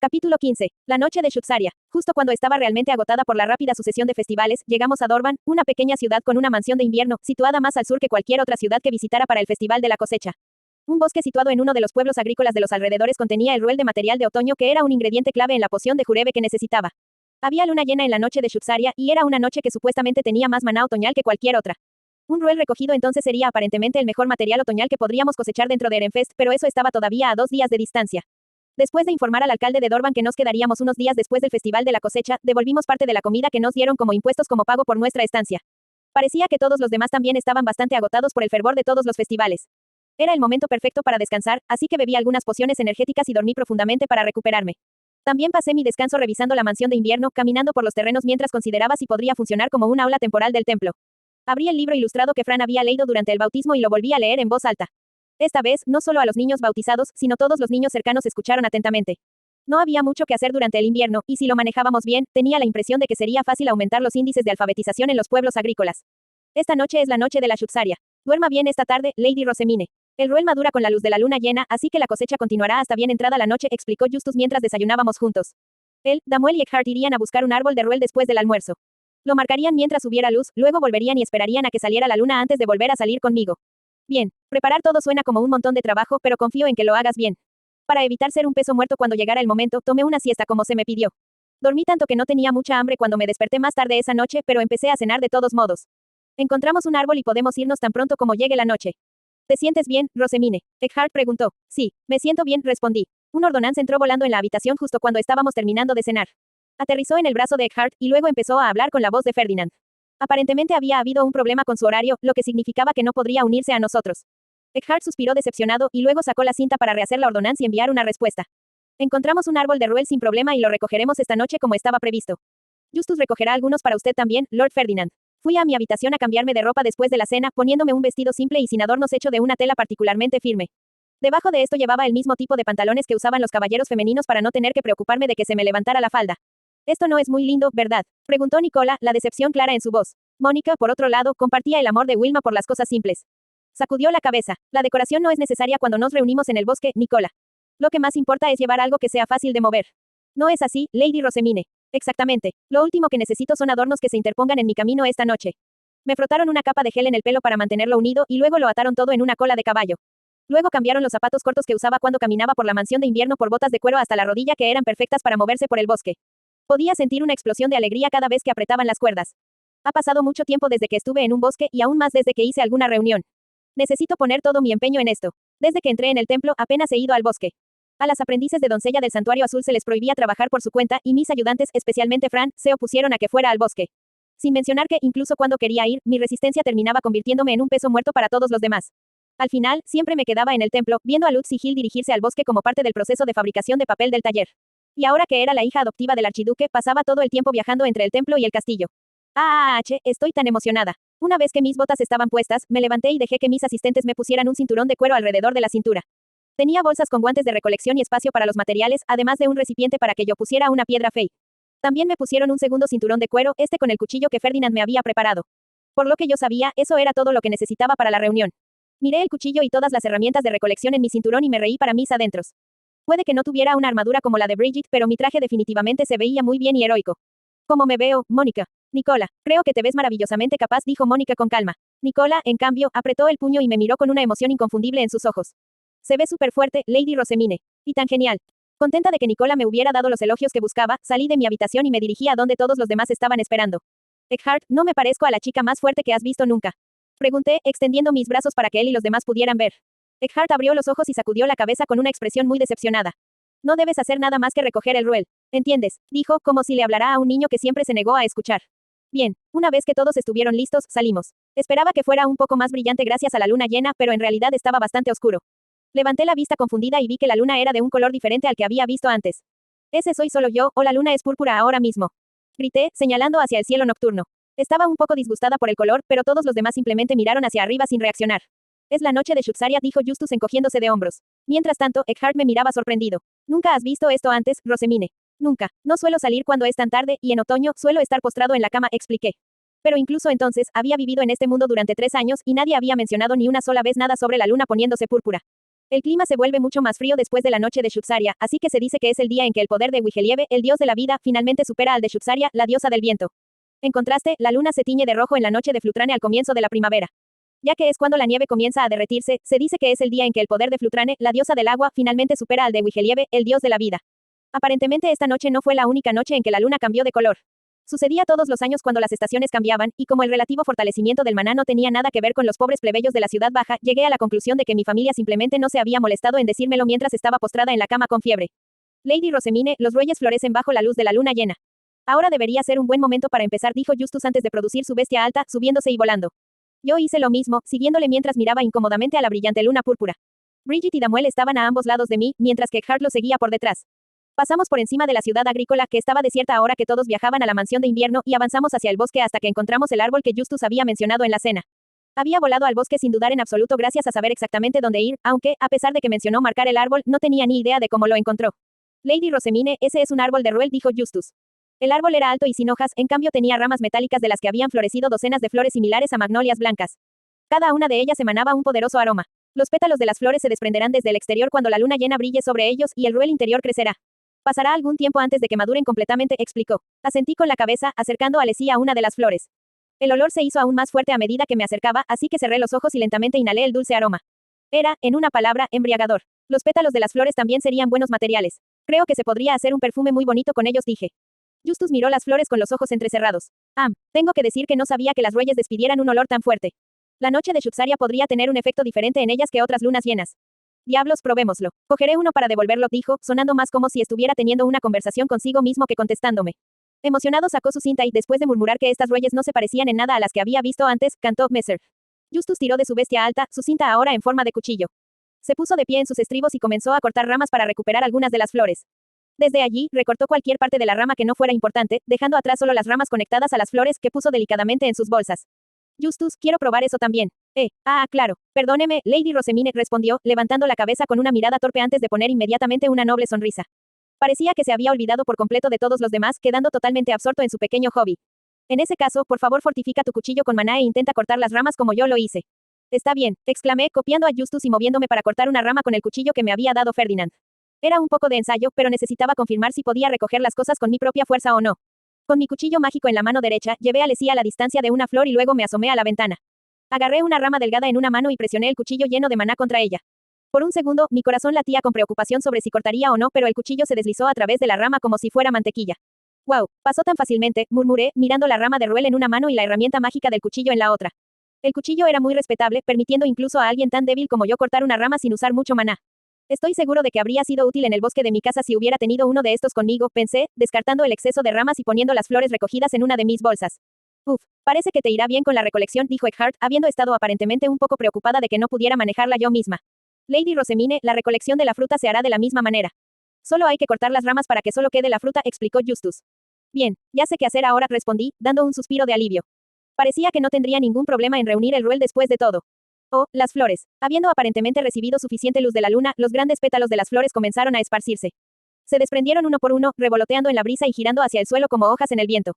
Capítulo 15. La noche de Shuxaria. Justo cuando estaba realmente agotada por la rápida sucesión de festivales, llegamos a Dorban, una pequeña ciudad con una mansión de invierno, situada más al sur que cualquier otra ciudad que visitara para el Festival de la Cosecha. Un bosque situado en uno de los pueblos agrícolas de los alrededores contenía el ruel de material de otoño que era un ingrediente clave en la poción de jurebe que necesitaba. Había luna llena en la noche de Shuxaria, y era una noche que supuestamente tenía más maná otoñal que cualquier otra. Un ruel recogido entonces sería aparentemente el mejor material otoñal que podríamos cosechar dentro de Erenfest, pero eso estaba todavía a 2 días de distancia. Después de informar al alcalde de Dorban que nos quedaríamos unos días después del Festival de la Cosecha, devolvimos parte de la comida que nos dieron como impuestos como pago por nuestra estancia. Parecía que todos los demás también estaban bastante agotados por el fervor de todos los festivales. Era el momento perfecto para descansar, así que bebí algunas pociones energéticas y dormí profundamente para recuperarme. También pasé mi descanso revisando la mansión de invierno, caminando por los terrenos mientras consideraba si podría funcionar como una aula temporal del templo. Abrí el libro ilustrado que Fran había leído durante el bautismo y lo volví a leer en voz alta. Esta vez, no solo a los niños bautizados, sino todos los niños cercanos escucharon atentamente. No había mucho que hacer durante el invierno, y si lo manejábamos bien, tenía la impresión de que sería fácil aumentar los índices de alfabetización en los pueblos agrícolas. Esta noche es la noche de la Shuxaria. Duerma bien esta tarde, Lady Rosemine. El ruel madura con la luz de la luna llena, así que la cosecha continuará hasta bien entrada la noche, explicó Justus mientras desayunábamos juntos. Él, Damuel y Eckhart irían a buscar un árbol de ruel después del almuerzo. Lo marcarían mientras hubiera luz, luego volverían y esperarían a que saliera la luna antes de volver a salir conmigo. Bien, preparar todo suena como un montón de trabajo, pero confío en que lo hagas bien. Para evitar ser un peso muerto cuando llegara el momento, tomé una siesta como se me pidió. Dormí tanto que no tenía mucha hambre cuando me desperté más tarde esa noche, pero empecé a cenar de todos modos. Encontramos un árbol y podemos irnos tan pronto como llegue la noche. ¿Te sientes bien, Rosemine? Eckhart preguntó. Sí, me siento bien, respondí. Un ordonanza entró volando en la habitación justo cuando estábamos terminando de cenar. Aterrizó en el brazo de Eckhart, y luego empezó a hablar con la voz de Ferdinand. Aparentemente había habido un problema con su horario, lo que significaba que no podría unirse a nosotros. Eckhart suspiró decepcionado, y luego sacó la cinta para rehacer la ordonanza y enviar una respuesta. Encontramos un árbol de ruel sin problema y lo recogeremos esta noche como estaba previsto. Justus recogerá algunos para usted también, Lord Ferdinand. Fui a mi habitación a cambiarme de ropa después de la cena, poniéndome un vestido simple y sin adornos hecho de una tela particularmente firme. Debajo de esto llevaba el mismo tipo de pantalones que usaban los caballeros femeninos para no tener que preocuparme de que se me levantara la falda. Esto no es muy lindo, ¿verdad? Preguntó Nicola, la decepción clara en su voz. Mónica, por otro lado, compartía el amor de Wilma por las cosas simples. Sacudió la cabeza. La decoración no es necesaria cuando nos reunimos en el bosque, Nicola. Lo que más importa es llevar algo que sea fácil de mover. No es así, Lady Rosemine. Exactamente. Lo último que necesito son adornos que se interpongan en mi camino esta noche. Me frotaron una capa de gel en el pelo para mantenerlo unido y luego lo ataron todo en una cola de caballo. Luego cambiaron los zapatos cortos que usaba cuando caminaba por la mansión de invierno por botas de cuero hasta la rodilla que eran perfectas para moverse por el bosque. Podía sentir una explosión de alegría cada vez que apretaban las cuerdas. Ha pasado mucho tiempo desde que estuve en un bosque y aún más desde que hice alguna reunión. Necesito poner todo mi empeño en esto. Desde que entré en el templo apenas he ido al bosque. A las aprendices de doncella del Santuario Azul se les prohibía trabajar por su cuenta y mis ayudantes, especialmente Fran, se opusieron a que fuera al bosque. Sin mencionar que, incluso cuando quería ir, mi resistencia terminaba convirtiéndome en un peso muerto para todos los demás. Al final, siempre me quedaba en el templo, viendo a Lutz y Gil dirigirse al bosque como parte del proceso de fabricación de papel del taller. Y ahora que era la hija adoptiva del archiduque, pasaba todo el tiempo viajando entre el templo y el castillo. Estoy tan emocionada. Una vez que mis botas estaban puestas, me levanté y dejé que mis asistentes me pusieran un cinturón de cuero alrededor de la cintura. Tenía bolsas con guantes de recolección y espacio para los materiales, además de un recipiente para que yo pusiera una piedra fey. También me pusieron un segundo cinturón de cuero, este con el cuchillo que Ferdinand me había preparado. Por lo que yo sabía, eso era todo lo que necesitaba para la reunión. Miré el cuchillo y todas las herramientas de recolección en mi cinturón y me reí para mis adentros. Puede que no tuviera una armadura como la de Bridget, pero mi traje definitivamente se veía muy bien y heroico. ¿Cómo me veo, Mónica? Nicola, creo que te ves maravillosamente capaz, dijo Mónica con calma. Nicola, en cambio, apretó el puño y me miró con una emoción inconfundible en sus ojos. Se ve súper fuerte, Lady Rosemine. Y tan genial. Contenta de que Nicola me hubiera dado los elogios que buscaba, salí de mi habitación y me dirigí a donde todos los demás estaban esperando. Eckhart, ¿no me parezco a la chica más fuerte que has visto nunca? Pregunté, extendiendo mis brazos para que él y los demás pudieran ver. Eckhart abrió los ojos y sacudió la cabeza con una expresión muy decepcionada. No debes hacer nada más que recoger el ruel. ¿Entiendes? Dijo, como si le hablara a un niño que siempre se negó a escuchar. Bien, una vez que todos estuvieron listos, salimos. Esperaba que fuera un poco más brillante gracias a la luna llena, pero en realidad estaba bastante oscuro. Levanté la vista confundida y vi que la luna era de un color diferente al que había visto antes. ¿Ese soy solo yo, o la luna es púrpura ahora mismo? Grité, señalando hacia el cielo nocturno. Estaba un poco disgustada por el color, pero todos los demás simplemente miraron hacia arriba sin reaccionar. Es la noche de Shuxaria, dijo Justus encogiéndose de hombros. Mientras tanto, Eckhart me miraba sorprendido. ¿Nunca has visto esto antes, Rosemine? Nunca. No suelo salir cuando es tan tarde, y en otoño, suelo estar postrado en la cama, expliqué. Pero incluso entonces, había vivido en este mundo durante 3 años, y nadie había mencionado ni una sola vez nada sobre la luna poniéndose púrpura. El clima se vuelve mucho más frío después de la noche de Shuxaria, así que se dice que es el día en que el poder de Wigelieve, el dios de la vida, finalmente supera al de Shuxaria, la diosa del viento. En contraste, la luna se tiñe de rojo en la noche de Flutrane al comienzo de la primavera. Ya que es cuando la nieve comienza a derretirse, se dice que es el día en que el poder de Flutrane, la diosa del agua, finalmente supera al de Wigelieve, el dios de la vida. Aparentemente esta noche no fue la única noche en que la luna cambió de color. Sucedía todos los años cuando las estaciones cambiaban, y como el relativo fortalecimiento del maná no tenía nada que ver con los pobres plebeyos de la ciudad baja, llegué a la conclusión de que mi familia simplemente no se había molestado en decírmelo mientras estaba postrada en la cama con fiebre. Lady Rosemine, los reyes florecen bajo la luz de la luna llena. Ahora debería ser un buen momento para empezar, dijo Justus antes de producir su bestia alta, subiéndose y volando. Yo hice lo mismo, siguiéndole mientras miraba incómodamente a la brillante luna púrpura. Bridget y Damuel estaban a ambos lados de mí, mientras que Eckhart lo seguía por detrás. Pasamos por encima de la ciudad agrícola que estaba desierta ahora que todos viajaban a la mansión de invierno y avanzamos hacia el bosque hasta que encontramos el árbol que Justus había mencionado en la cena. Había volado al bosque sin dudar en absoluto gracias a saber exactamente dónde ir, aunque, a pesar de que mencionó marcar el árbol, no tenía ni idea de cómo lo encontró. Lady Rosemine, ese es un árbol de Ruel, dijo Justus. El árbol era alto y sin hojas, en cambio tenía ramas metálicas de las que habían florecido docenas de flores similares a magnolias blancas. Cada una de ellas emanaba un poderoso aroma. Los pétalos de las flores se desprenderán desde el exterior cuando la luna llena brille sobre ellos y el Ruel interior crecerá. Pasará algún tiempo antes de que maduren completamente, explicó. Asentí con la cabeza, acercando a Leslie a una de las flores. El olor se hizo aún más fuerte a medida que me acercaba, así que cerré los ojos y lentamente inhalé el dulce aroma. Era, en una palabra, embriagador. Los pétalos de las flores también serían buenos materiales. Creo que se podría hacer un perfume muy bonito con ellos, dije. Justus miró las flores con los ojos entrecerrados. Tengo que decir que no sabía que las reyes despidieran un olor tan fuerte. La noche de Shuxaria podría tener un efecto diferente en ellas que otras lunas llenas. Diablos, probémoslo. Cogeré uno para devolverlo, dijo, sonando más como si estuviera teniendo una conversación consigo mismo que contestándome. Emocionado sacó su cinta y, después de murmurar que estas reyes no se parecían en nada a las que había visto antes, cantó Messer. Justus tiró de su bestia alta, su cinta ahora en forma de cuchillo. Se puso de pie en sus estribos y comenzó a cortar ramas para recuperar algunas de las flores. Desde allí, recortó cualquier parte de la rama que no fuera importante, dejando atrás solo las ramas conectadas a las flores que puso delicadamente en sus bolsas. Justus, quiero probar eso también. Claro. Perdóneme, Lady Rosemine respondió, levantando la cabeza con una mirada torpe antes de poner inmediatamente una noble sonrisa. Parecía que se había olvidado por completo de todos los demás, quedando totalmente absorto en su pequeño hobby. En ese caso, por favor fortifica tu cuchillo con maná e intenta cortar las ramas como yo lo hice. Está bien, exclamé, copiando a Justus y moviéndome para cortar una rama con el cuchillo que me había dado Ferdinand. Era un poco de ensayo, pero necesitaba confirmar si podía recoger las cosas con mi propia fuerza o no. Con mi cuchillo mágico en la mano derecha, llevé a Leslie a la distancia de una flor y luego me asomé a la ventana. Agarré una rama delgada en una mano y presioné el cuchillo lleno de maná contra ella. Por un segundo, mi corazón latía con preocupación sobre si cortaría o no, pero el cuchillo se deslizó a través de la rama como si fuera mantequilla. ¡Wow! Pasó tan fácilmente, murmuré, mirando la rama de Ruel en una mano y la herramienta mágica del cuchillo en la otra. El cuchillo era muy respetable, permitiendo incluso a alguien tan débil como yo cortar una rama sin usar mucho maná. Estoy seguro de que habría sido útil en el bosque de mi casa si hubiera tenido uno de estos conmigo, pensé, descartando el exceso de ramas y poniendo las flores recogidas en una de mis bolsas. Parece que te irá bien con la recolección, dijo Eckhart, habiendo estado aparentemente un poco preocupada de que no pudiera manejarla yo misma. Lady Rosemine, la recolección de la fruta se hará de la misma manera. Solo hay que cortar las ramas para que solo quede la fruta, explicó Justus. Bien, ya sé qué hacer ahora, respondí, dando un suspiro de alivio. Parecía que no tendría ningún problema en reunir el Ruel después de todo. Las flores. Habiendo aparentemente recibido suficiente luz de la luna, los grandes pétalos de las flores comenzaron a esparcirse. Se desprendieron uno por uno, revoloteando en la brisa y girando hacia el suelo como hojas en el viento.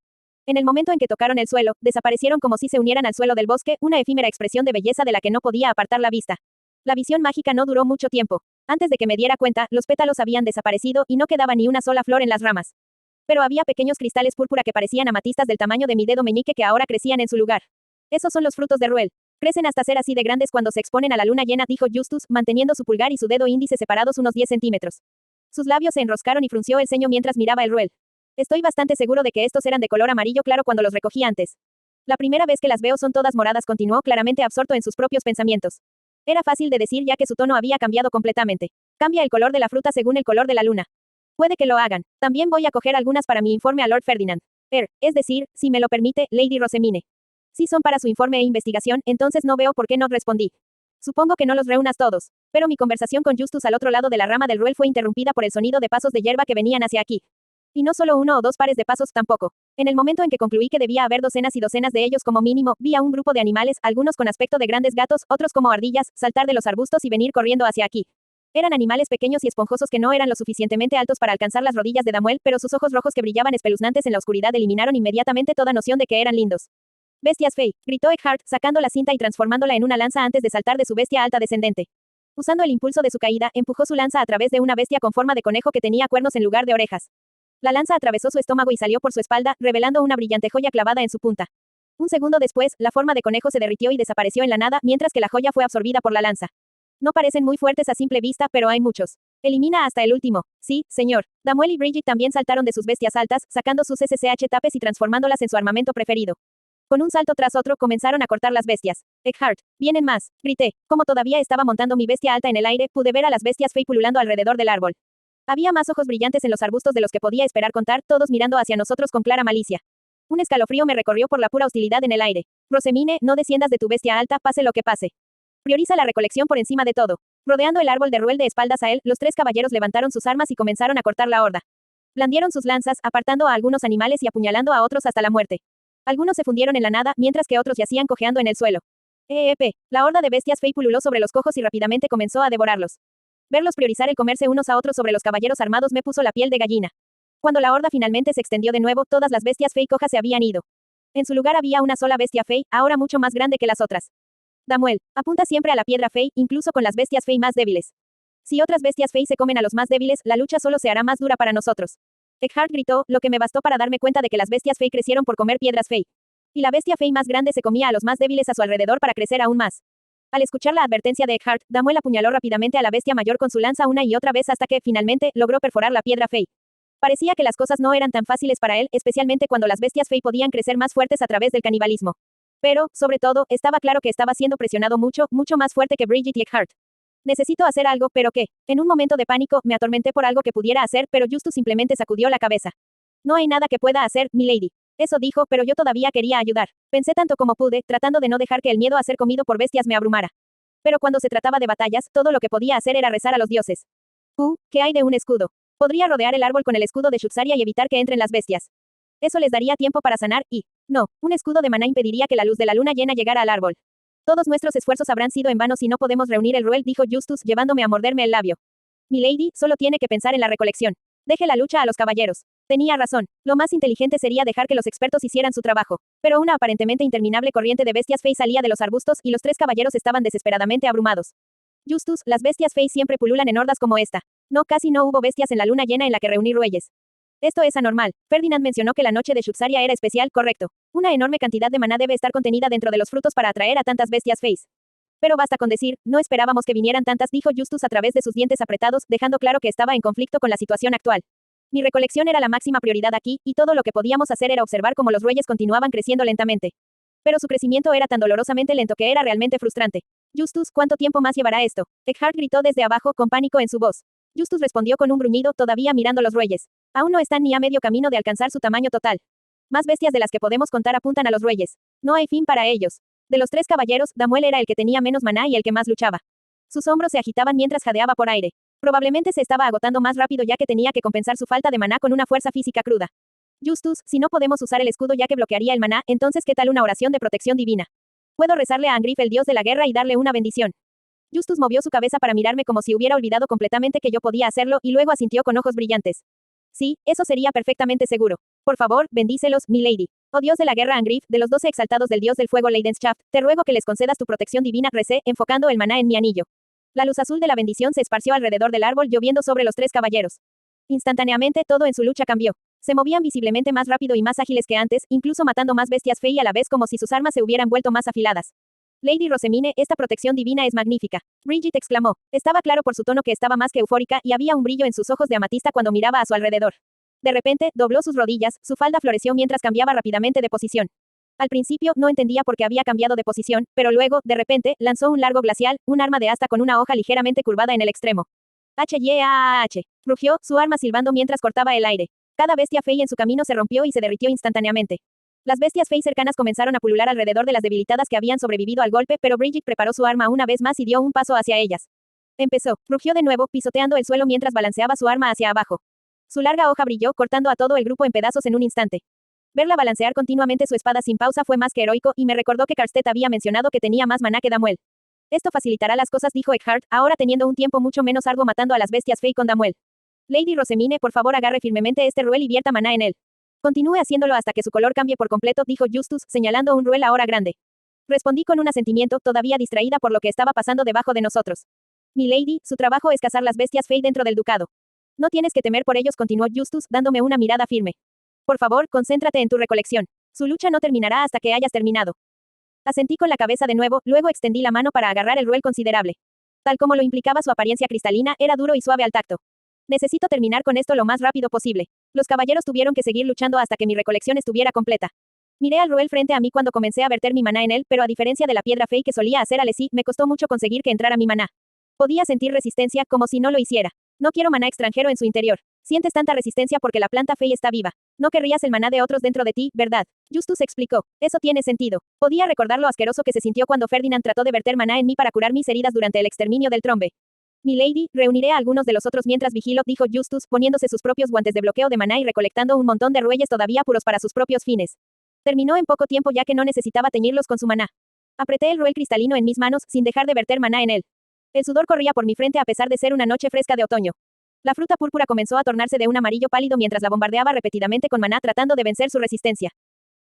En el momento en que tocaron el suelo, desaparecieron como si se unieran al suelo del bosque, una efímera expresión de belleza de la que no podía apartar la vista. La visión mágica no duró mucho tiempo. Antes de que me diera cuenta, los pétalos habían desaparecido y no quedaba ni una sola flor en las ramas. Pero había pequeños cristales púrpura que parecían amatistas del tamaño de mi dedo meñique que ahora crecían en su lugar. Esos son los frutos de Ruel. Crecen hasta ser así de grandes cuando se exponen a la luna llena, dijo Justus, manteniendo su pulgar y su dedo índice separados unos 10 centímetros. Sus labios se enroscaron y frunció el ceño mientras miraba el Ruel. Estoy bastante seguro de que estos eran de color amarillo claro cuando los recogí antes. La primera vez que las veo son todas moradas, continuó, claramente absorto en sus propios pensamientos. Era fácil de decir ya que su tono había cambiado completamente. Cambia el color de la fruta según el color de la luna. Puede que lo hagan. También voy a coger algunas para mi informe a Lord Ferdinand. Es decir, si me lo permite, Lady Rosemine. Si son para su informe e investigación, entonces no veo por qué no respondí. Supongo que no los reúnas todos. Pero mi conversación con Justus al otro lado de la rama del Ruel fue interrumpida por el sonido de pasos de hierba que venían hacia aquí. Y no solo uno o dos pares de pasos tampoco. En el momento en que concluí que debía haber docenas y docenas de ellos como mínimo, vi a un grupo de animales, algunos con aspecto de grandes gatos, otros como ardillas, saltar de los arbustos y venir corriendo hacia aquí. Eran animales pequeños y esponjosos que no eran lo suficientemente altos para alcanzar las rodillas de Damuel, pero sus ojos rojos que brillaban espeluznantes en la oscuridad eliminaron inmediatamente toda noción de que eran lindos. Bestias Fey, gritó Eckhart, sacando la cinta y transformándola en una lanza antes de saltar de su bestia alta descendente. Usando el impulso de su caída, empujó su lanza a través de una bestia con forma de conejo que tenía cuernos en lugar de orejas. La lanza atravesó su estómago y salió por su espalda, revelando una brillante joya clavada en su punta. Un segundo después, la forma de conejo se derritió y desapareció en la nada, mientras que la joya fue absorbida por la lanza. No parecen muy fuertes a simple vista, pero hay muchos. Elimina hasta el último. Sí, señor. Damuel y Bridget también saltaron de sus bestias altas, sacando sus SSH tapes y transformándolas en su armamento preferido. Con un salto tras otro comenzaron a cortar las bestias. Eckhart, vienen más, grité. Como todavía estaba montando mi bestia alta en el aire, pude ver a las bestias Fey pululando alrededor del árbol. Había más ojos brillantes en los arbustos de los que podía esperar contar, todos mirando hacia nosotros con clara malicia. Un escalofrío me recorrió por la pura hostilidad en el aire. Rosemine, no desciendas de tu bestia alta, pase lo que pase. Prioriza la recolección por encima de todo. Rodeando el árbol de Ruel de espaldas a él, los tres caballeros levantaron sus armas y comenzaron a cortar la horda. Blandieron sus lanzas, apartando a algunos animales y apuñalando a otros hasta la muerte. Algunos se fundieron en la nada, mientras que otros yacían cojeando en el suelo. La horda de bestias Fey pululó sobre los cojos y rápidamente comenzó a devorarlos. Verlos priorizar el comerse unos a otros sobre los caballeros armados me puso la piel de gallina. Cuando la horda finalmente se extendió de nuevo, todas las bestias Fey cojas se habían ido. En su lugar había una sola bestia Fey, ahora mucho más grande que las otras. Damuel, apunta siempre a la piedra Fey, incluso con las bestias Fey más débiles. Si otras bestias Fey se comen a los más débiles, la lucha solo se hará más dura para nosotros. Eckhart gritó, lo que me bastó para darme cuenta de que las bestias Fey crecieron por comer piedras Fey. Y la bestia Fey más grande se comía a los más débiles a su alrededor para crecer aún más. Al escuchar la advertencia de Eckhart, Damuel apuñaló rápidamente a la bestia mayor con su lanza una y otra vez hasta que, finalmente, logró perforar la piedra Fey. Parecía que las cosas no eran tan fáciles para él, especialmente cuando las bestias Fey podían crecer más fuertes a través del canibalismo. Pero, sobre todo, estaba claro que estaba siendo presionado mucho, mucho más fuerte que Bridget y Eckhart. Necesito hacer algo, pero ¿qué? En un momento de pánico, me atormenté por algo que pudiera hacer, pero Justus simplemente sacudió la cabeza. No hay nada que pueda hacer, milady. Eso dijo, pero yo todavía quería ayudar. Pensé tanto como pude, tratando de no dejar que el miedo a ser comido por bestias me abrumara. Pero cuando se trataba de batallas, todo lo que podía hacer era rezar a los dioses. ¿Qué hay de un escudo? Podría rodear el árbol con el escudo de Shutsaria y evitar que entren las bestias. Eso les daría tiempo para sanar y... No, un escudo de maná impediría que la luz de la luna llena llegara al árbol. Todos nuestros esfuerzos habrán sido en vano si no podemos reunir el Ruel, dijo Justus, llevándome a morderme el labio. Milady, solo tiene que pensar en la recolección. Deje la lucha a los caballeros. Tenía razón. Lo más inteligente sería dejar que los expertos hicieran su trabajo. Pero una aparentemente interminable corriente de bestias Fey salía de los arbustos y los tres caballeros estaban desesperadamente abrumados. Justus, las bestias Fey siempre pululan en hordas como esta. No, casi no hubo bestias en la luna llena en la que reunir rueyes. Esto es anormal. Ferdinand mencionó que la noche de Shutsaria era especial, correcto. Una enorme cantidad de maná debe estar contenida dentro de los frutos para atraer a tantas bestias Feys. Pero basta con decir, no esperábamos que vinieran tantas, dijo Justus a través de sus dientes apretados, dejando claro que estaba en conflicto con la situación actual. Mi recolección era la máxima prioridad aquí, y todo lo que podíamos hacer era observar cómo los rueyes continuaban creciendo lentamente. Pero su crecimiento era tan dolorosamente lento que era realmente frustrante. Justus, ¿cuánto tiempo más llevará esto? Eckhart gritó desde abajo con pánico en su voz. Justus respondió con un gruñido, todavía mirando los rueyes. Aún no están ni a medio camino de alcanzar su tamaño total. Más bestias de las que podemos contar apuntan a los rueyes. No hay fin para ellos. De los tres caballeros, Damuel era el que tenía menos maná y el que más luchaba. Sus hombros se agitaban mientras jadeaba por aire. Probablemente se estaba agotando más rápido ya que tenía que compensar su falta de maná con una fuerza física cruda. Justus, si no podemos usar el escudo ya que bloquearía el maná, entonces ¿qué tal una oración de protección divina? Puedo rezarle a Angrif, el dios de la guerra, y darle una bendición. Justus movió su cabeza para mirarme como si hubiera olvidado completamente que yo podía hacerlo, y luego asintió con ojos brillantes. Sí, eso sería perfectamente seguro. Por favor, bendícelos, milady. Oh Dios de la guerra Angrif, de los 12 exaltados del dios del fuego Leidenschaft, te ruego que les concedas tu protección divina, recé, enfocando el maná en mi anillo. La luz azul de la bendición se esparció alrededor del árbol, lloviendo sobre los tres caballeros. Instantáneamente, todo en su lucha cambió. Se movían visiblemente más rápido y más ágiles que antes, incluso matando más bestias Fey a la vez como si sus armas se hubieran vuelto más afiladas. Lady Rosemine, esta protección divina es magnífica. Bridget exclamó. Estaba claro por su tono que estaba más que eufórica y había un brillo en sus ojos de amatista cuando miraba a su alrededor. De repente, dobló sus rodillas, su falda floreció mientras cambiaba rápidamente de posición. Al principio, no entendía por qué había cambiado de posición, pero luego, de repente, lanzó un largo glacial, un arma de asta con una hoja ligeramente curvada en el extremo. H-Y-A-H. Rugió, su arma silbando mientras cortaba el aire. Cada bestia Fey en su camino se rompió y se derritió instantáneamente. Las bestias Fey cercanas comenzaron a pulular alrededor de las debilitadas que habían sobrevivido al golpe, pero Bridget preparó su arma una vez más y dio un paso hacia ellas. Empezó. Rugió de nuevo, pisoteando el suelo mientras balanceaba su arma hacia abajo. Su larga hoja brilló, cortando a todo el grupo en pedazos en un instante. Verla balancear continuamente su espada sin pausa fue más que heroico, y me recordó que Karstedt había mencionado que tenía más maná que Damuel. Esto facilitará las cosas, dijo Eckhart, ahora teniendo un tiempo mucho menos arduo matando a las bestias Fey con Damuel. Lady Rosemine, por favor agarre firmemente este ruel y vierta maná en él. Continúe haciéndolo hasta que su color cambie por completo, dijo Justus, señalando un ruel ahora grande. Respondí con un asentimiento, todavía distraída por lo que estaba pasando debajo de nosotros. Milady, su trabajo es cazar las bestias Fey dentro del ducado. No tienes que temer por ellos, continuó Justus, dándome una mirada firme. Por favor, concéntrate en tu recolección. Su lucha no terminará hasta que hayas terminado. Asentí con la cabeza de nuevo, luego extendí la mano para agarrar el ruel considerable. Tal como lo implicaba su apariencia cristalina, era duro y suave al tacto. Necesito terminar con esto lo más rápido posible. Los caballeros tuvieron que seguir luchando hasta que mi recolección estuviera completa. Miré al ruel frente a mí cuando comencé a verter mi maná en él, pero a diferencia de la piedra Fey que solía hacer Alessi, me costó mucho conseguir que entrara mi maná. Podía sentir resistencia, como si no lo hiciera. No quiero maná extranjero en su interior. Sientes tanta resistencia porque la planta Fey está viva. No querrías el maná de otros dentro de ti, ¿verdad? Justus explicó. Eso tiene sentido. Podía recordar lo asqueroso que se sintió cuando Ferdinand trató de verter maná en mí para curar mis heridas durante el exterminio del trombe. Milady, reuniré a algunos de los otros mientras vigilo, dijo Justus, poniéndose sus propios guantes de bloqueo de maná y recolectando un montón de rueyes todavía puros para sus propios fines. Terminó en poco tiempo ya que no necesitaba teñirlos con su maná. Apreté el ruel cristalino en mis manos, sin dejar de verter maná en él. El sudor corría por mi frente a pesar de ser una noche fresca de otoño. La fruta púrpura comenzó a tornarse de un amarillo pálido mientras la bombardeaba repetidamente con maná tratando de vencer su resistencia.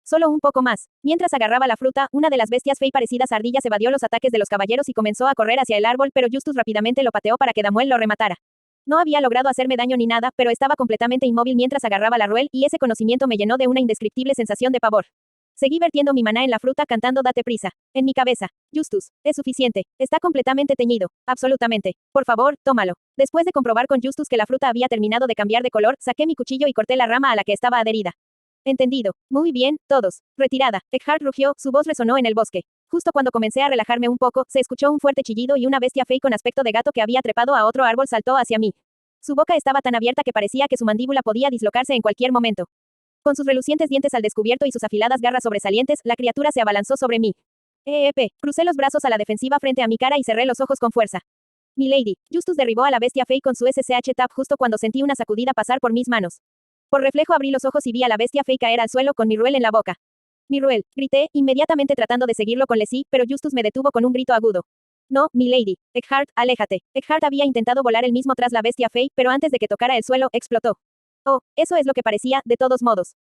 Solo un poco más. Mientras agarraba la fruta, una de las bestias Fey parecidas a ardillas evadió los ataques de los caballeros y comenzó a correr hacia el árbol, pero Justus rápidamente lo pateó para que Damuel lo rematara. No había logrado hacerme daño ni nada, pero estaba completamente inmóvil mientras agarraba la ruel, y ese conocimiento me llenó de una indescriptible sensación de pavor. Seguí vertiendo mi maná en la fruta cantando date prisa. En mi cabeza. Justus, es suficiente. Está completamente teñido. Absolutamente. Por favor, tómalo. Después de comprobar con Justus que la fruta había terminado de cambiar de color, saqué mi cuchillo y corté la rama a la que estaba adherida. Entendido. Muy bien, todos. Retirada. Eckhart rugió, su voz resonó en el bosque. Justo cuando comencé a relajarme un poco, se escuchó un fuerte chillido y una bestia Fey con aspecto de gato que había trepado a otro árbol saltó hacia mí. Su boca estaba tan abierta que parecía que su mandíbula podía dislocarse en cualquier momento. Con sus relucientes dientes al descubierto y sus afiladas garras sobresalientes, la criatura se abalanzó sobre mí. Crucé los brazos a la defensiva frente a mi cara y cerré los ojos con fuerza. Milady, Justus derribó a la bestia Fey con su SSH Tap justo cuando sentí una sacudida pasar por mis manos. Por reflejo abrí los ojos y vi a la bestia Fey caer al suelo con mi ruel en la boca. Mi ruel, grité, inmediatamente tratando de seguirlo con Leslie, pero Justus me detuvo con un grito agudo. No, Milady. Eckhart, aléjate. Eckhart había intentado volar él mismo tras la bestia Fey, pero antes de que tocara el suelo, explotó. Oh, eso es lo que parecía, de todos modos.